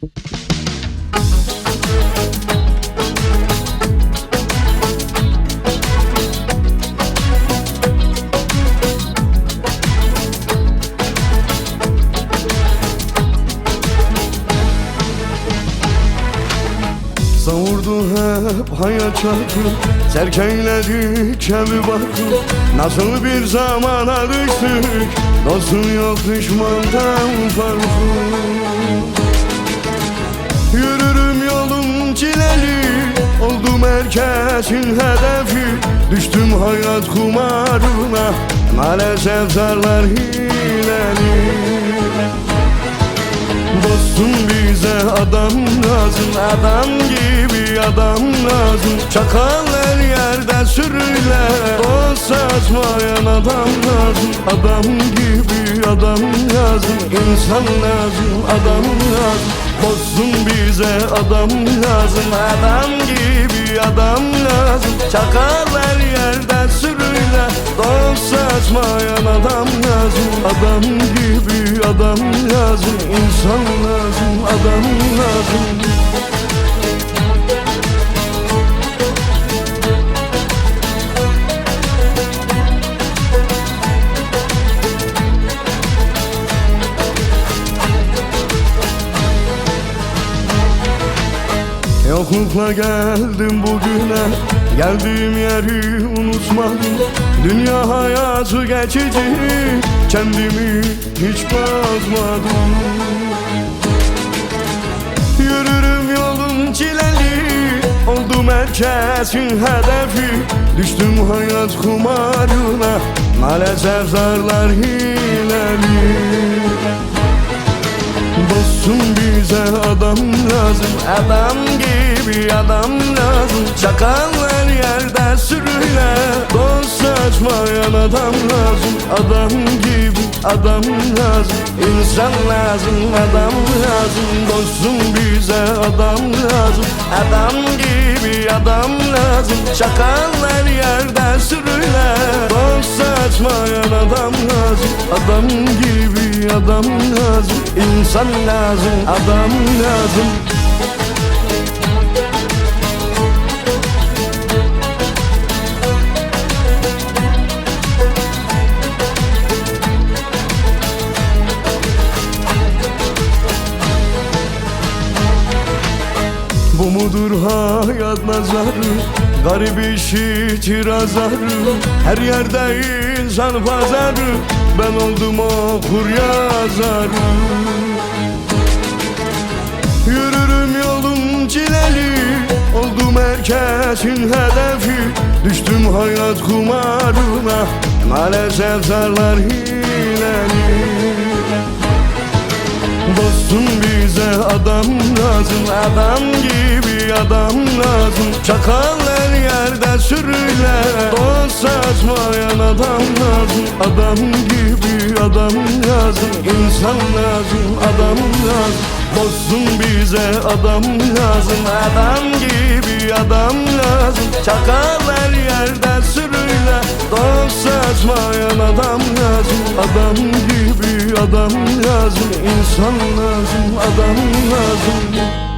Savurdu hep hayat çarpı, terk eyledik evi barkı. Nasıl bir zamana düştük, dostun yok düşmandan farkı. Yürürüm yolum çileli, oldum herkesin hedefi. Düştüm hayat kumarına, maalesef zarlar hileli. Dostum bize adam lazım, adam gibi adam lazım. Çakal her yerde sürüler, dost saçmayan adam lazım. Adam gibi adam lazım, insan lazım, adam lazım. Dostum bize adam lazım, adam gibi adam lazım. Çakal her yerde sürüler, dost saçmayan adam lazım. Adam gibi adam lazım, insan lazım, adam lazım. Yoklukla geldim bugüne, geldiğim yeri unutmadım. Dünya hayatı geçici, kendimi hiç bozmadım. Yürürüm yolum çileli, oldum herkesin hedefi. Düştüm hayat kumarına, maalesef zarlar hileli. Dostum bize adam lazım, adam gibi adam lazım. Çakal her yerde sürüler, dost saçmayan adam lazım. Adam gibi adam lazım, insan lazım, adam lazım. Dostum bize adam lazım, adam gibi adam lazım. Çakal her yerde sürüler, dost saçmayan adam lazım. Adam gibi adam lazım, insan lazım, adam lazım. Bu mudur hayat nazarı, garip işi tirazarı. Her yerde insan pazarı, ben oldum okur yazarı. Yürürüm yolum çileli, oldum herkesin hedefi. Düştüm hayat kumarına, maalesef zarlar hileli. Dostum bize adam lazım, adam gibi adam lazım. Çakal her yerde sürüler, dost saçmayan adam lazım. Adam gibi adam lazım, insan lazım, adam lazım. Dostum bize adam lazım, adam gibi adam lazım. Çakal her yerde sürüler, dost saçmayan adam lazım. Adam gibi adam lazım, insan lazım, adam lazım.